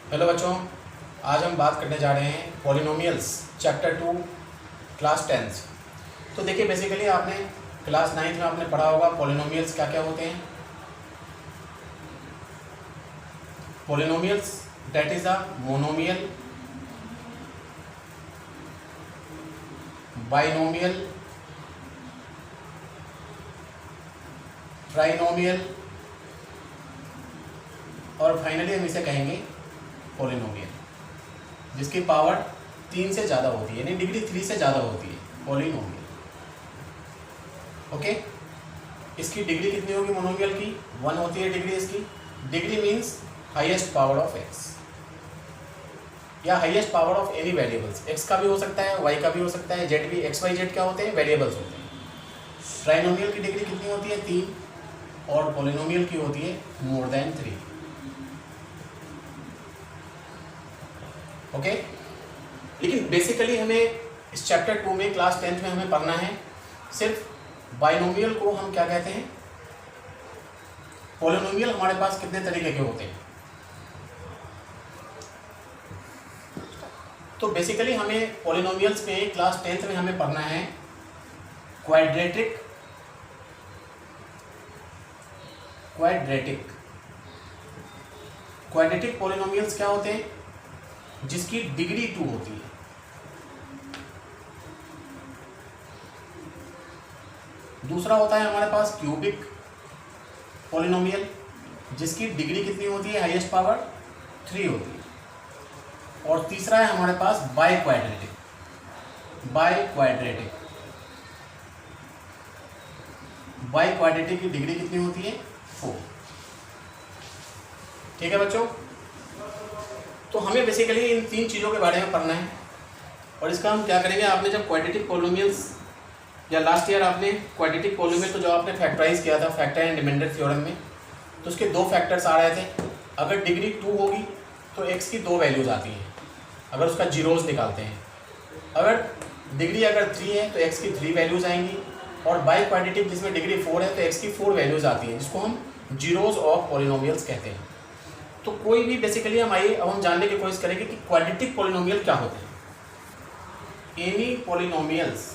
Hello बच्चों, आज हम बात करने जा रहे हैं पॉलिनोमियल्स चैप्टर 2 क्लास 10th। तो देखिए, बेसिकली आपने क्लास 9th में आपने पढ़ा होगा पॉलिनोमियल्स क्या क्या होते हैं। Polynomials that is a monomial, binomial, trinomial और फाइनली हम इसे कहेंगे पॉलिनोमियल, जिसकी पावर 3 से ज़्यादा होती है, यानी डिग्री 3 से ज़्यादा होती है पॉलिनोमियल। ओके, इसकी डिग्री कितनी होगी मोनोमियल की? 1 होती है डिग्री इसकी। Degree means highest power of x या highest power of any variables. X का भी हो सकता है, वाई का भी हो सकता है, जेड भी। एक्स वाई जेड क्या होते हैं? वेरिएबल्स होते हैं। ट्राइनोमियल की डिग्री कितनी होती है? 3। और पॉलिनोमियल की होती है मोर देन 3। ओके, लेकिन बेसिकली हमें इस चैप्टर 2 में क्लास 10th में हमें पढ़ना है सिर्फ बाइनोमियल को हम क्या कहते हैं। पॉलिनोमियल हमारे पास कितने तरीके के होते हैं? तो बेसिकली हमें पॉलिनोमियल्स में क्लास 10th में हमें पढ़ना है क्वाड्रेटिक पॉलिनोमियल्स क्या होते हैं? जिसकी डिग्री 2 होती है। दूसरा होता है हमारे पास क्यूबिक पॉलिनोमियल, जिसकी डिग्री कितनी होती है? हाईएस्ट पावर 3 होती है। और तीसरा है हमारे पास बाई क्वाड्रेटिक की डिग्री कितनी होती है? 4। ठीक है बच्चों, तो हमें बेसिकली इन 3 चीज़ों के बारे में पढ़ना है। और इसका हम क्या करेंगे, आपने जब क्वाड्रेटिक पॉलिनोमियल्स या लास्ट ईयर आपने क्वाड्रेटिक पॉलिनोमियल तो जो आपने फैक्टराइज किया था फैक्टर एंड रिमाइंडर थ्योरम में, तो उसके 2 फैक्टर्स आ रहे थे। अगर डिग्री 2 होगी तो एक्स की 2 वैल्यूज आती हैं, अगर उसका जीरोज निकालते हैं। अगर डिग्री 3 है तो एक्स की 3 वैल्यूज आएंगी। और बाई क्वाड्रेटिक जिसमें डिग्री 4 है तो एक्स की 4 वैल्यूज आती हैं, जिसको हम जीरोज ऑफ पॉलिनोमियल्स कहते हैं। तो कोई भी बेसिकली हम आइए अब हम जानने की कोशिश करेंगे कि क्वाड्रेटिक पॉलिनोमियल क्या होते हैं। Any polynomials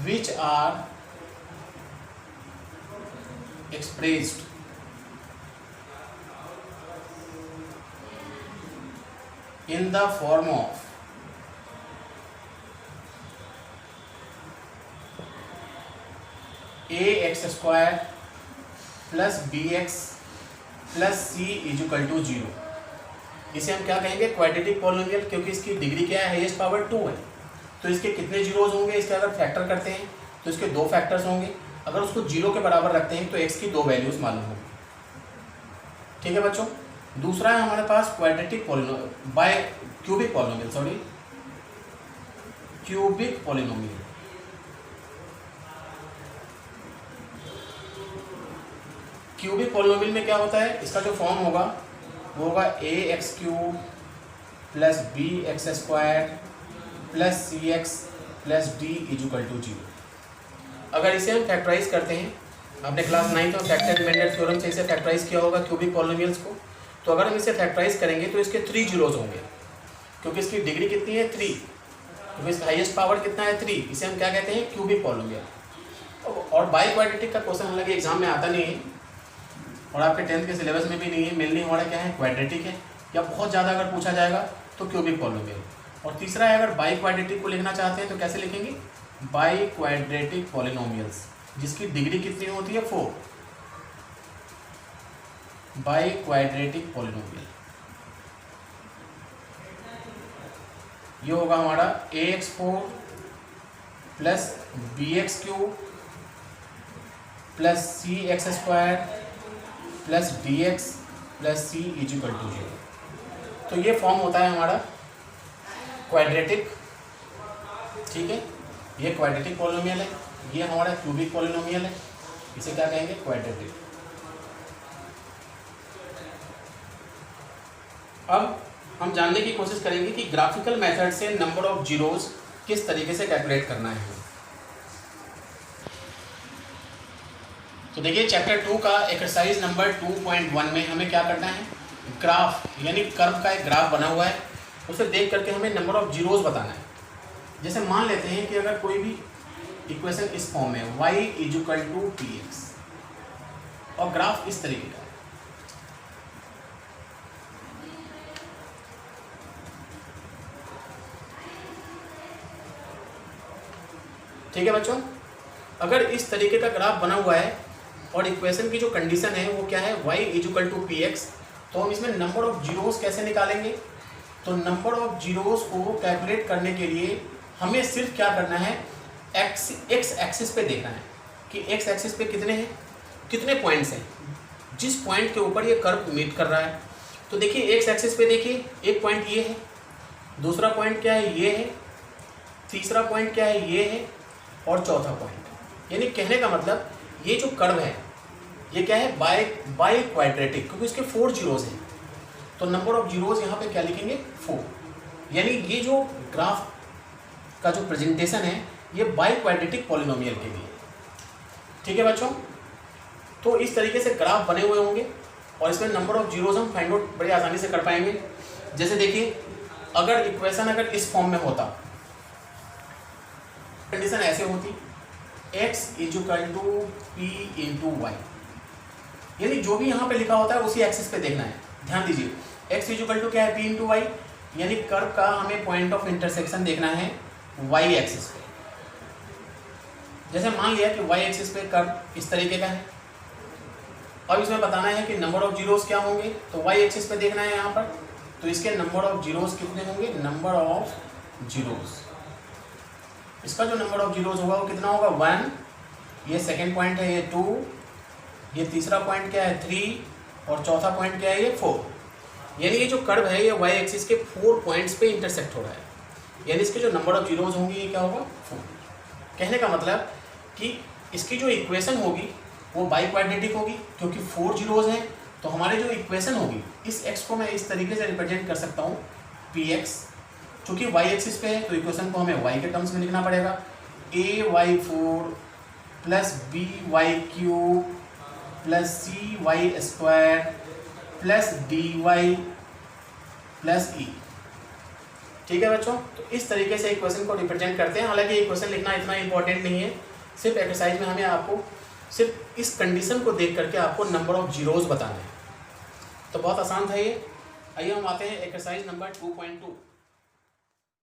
which are expressed in the form of ax² plus bx plus c equal to 0। इसे हम क्या कहेंगे? क्वाड्रेटिक पॉलिनोमियल, क्योंकि इसकी डिग्री क्या है? हाईएस्ट पावर 2 है। तो इसके कितने जीरोज होंगे? इसके अगर फैक्टर करते हैं तो इसके 2 फैक्टर्स होंगे। अगर उसको 0 के बराबर रखते हैं तो एक्स की 2 वैल्यूज मालूम होंगी। ठीक है बच्चों, दूसरा है हमारे पास quadratic cubic polynomial. Cubic polynomial में क्या होता है? इसका जो फॉर्म होगा वो होगा ax³ plus bx² plus cx plus d equal to 0। अगर इसे हम फैक्टराइज करते हैं, आपने क्लास 9th में फैक्टर रिमाइंडर थ्योरम से इसे फैक्टराइज किया होगा क्यूबिक पॉलिनोमियल्स को। तो अगर हम इसे फैक्टराइज करेंगे तो इसके 3 जीरोज होंगे, क्योंकि इसकी डिग्री कितनी है? 3। क्योंकि इसका हाईएस्ट पावर कितना है? 3। इसे हम क्या कहते हैं? Cubic polynomial. और बाई क्वाड्रेटिक का क्वेश्चन हालांकि एग्जाम में आता नहीं है और आपके 10th के सिलेबस में भी नहीं है। मेनली हमारा क्या है? क्वाड्रेटिक है, या बहुत ज़्यादा अगर पूछा जाएगा तो क्यूबिक पॉलिनोमियल। और तीसरा है, अगर बाई क्वाड्रेटिक को लिखना चाहते हैं तो कैसे लिखेंगे? बाई क्वाड्रेटिक पॉलिनोमियल्स, जिसकी डिग्री कितनी होती है? 4। बाई क्वाड्रेटिक पॉलिनोमियल ये होगा हमारा ax4 plus bx³ plus cx² plus dx plus c equal to 0। तो ये फॉर्म होता है हमारा क्वाड्रेटिक। ठीक है, ये क्वाड्रेटिक पॉलिनोमियल है। ये हमारा क्यूबिक पॉलिनोमियल है, इसे क्या कहेंगे? क्वाड्रेटिक। अब हम जानने की कोशिश करेंगे कि ग्राफिकल मेथड से नंबर ऑफ जीरोज किस तरीके से कैलकुलेट करना है। तो देखिए चैप्टर 2 का एक्सरसाइज नंबर 2.1 में हमें क्या करना है, ग्राफ यानी कर्व का एक ग्राफ बना हुआ है, उसे देख करके हमें नंबर ऑफ जीरोस बताना है। जैसे मान लेते हैं कि अगर कोई भी इक्वेशन इस फॉर्म में y = px और ग्राफ इस तरीके का है, ठीक है बच्चों। अगर इस तरीके का ग्राफ बना हुआ है और इक्वेशन की जो कंडीशन है वो क्या है, y = px, तो हम इसमें नंबर ऑफ जीरोस कैसे निकालेंगे। तो नंबर ऑफ जीरोस को कैलकुलेट करने के लिए हमें सिर्फ क्या करना है, एक्स एक्सिस पे देखना है कि एक्स एक्सिस पे कितने हैं, कितने पॉइंट्स हैं, जिस पॉइंट के ऊपर ये कर्व मीट कर रहा है। तो देखिए एक्स एक्सिस पे देखिए, एक पॉइंट ये है, दूसरा पॉइंट क्या है, ये है, तीसरा पॉइंट क्या है, ये है, और चौथा पॉइंट। यानी कहने का मतलब ये जो कर्व है ये क्या है, बाय क्वाड्रेटिक, क्योंकि इसके 4 जीरोस हैं। तो नंबर ऑफ जीरोस यहाँ पे क्या लिखेंगे, 4। यानी ये जो ग्राफ का जो प्रेजेंटेशन है ये बाय क्वाड्रेटिक पॉलिनोमियल के लिए, ठीक है बच्चों। तो इस तरीके से ग्राफ बने हुए होंगे और इसमें नंबर ऑफ जीरोस हम फाइंड आउट बड़ी आसानी से कर पाएंगे। जैसे देखिए अगर इक्वेशन अगर इस फॉर्म में होता, कंडीशन ऐसे होती, x = p × y, यानी जो भी यहाँ पे लिखा होता है उसी एक्सिस पे देखना है। ध्यान दीजिए x = क्या है, p × y, यानी कर्व का हमें पॉइंट ऑफ इंटरसेक्शन देखना है y एक्सिस पे। जैसे मान लिया कि y एक्सिस पे कर्व इस तरीके का है, अब इसमें बताना है कि नंबर ऑफ जीरोस क्या होंगे। तो y एक्सिस पे देखना है यहाँ पर, तो इसके नंबर ऑफ जीरोस कितने होंगे, नंबर ऑफ जीरोस, इसका जो नंबर ऑफ जीरोस होगा वो कितना होगा, 1, ये सेकेंड पॉइंट है, ये 2, ये तीसरा पॉइंट क्या है, 3, और चौथा पॉइंट क्या है, ये 4। यानी ये जो कर्व है ये y एक्सिस के 4 पॉइंट्स पे इंटरसेक्ट हो रहा है, यानी इसके जो नंबर ऑफ जीरोस होंगे ये क्या होगा, 4। कहने का मतलब कि इसकी जो इक्वेशन होगी वो बाई क्वाड्रेटिक होगी, क्योंकि 4 जीरोस हैं। तो हमारे जो इक्वेशन होगी, इस x को मैं इस तरीके से रिप्रेजेंट कर सकता हूँ px, चूँकि y एक्सिस पे है तो इक्वेशन को हमें y के टर्म्स में लिखना पड़ेगा, ay4 + by³ + cy² + dy + e, ठीक है बच्चों। तो इस तरीके से इक्वेशन को रिप्रेजेंट करते हैं। हालांकि इक्वेशन लिखना इतना इंपॉर्टेंट नहीं है, सिर्फ एक्सरसाइज में हमें आपको सिर्फ इस कंडीशन को देख करके आपको नंबर ऑफ जीरोस बताना है। तो बहुत आसान था ये। आइए हम आते हैं एक्सरसाइज नंबर 2.2।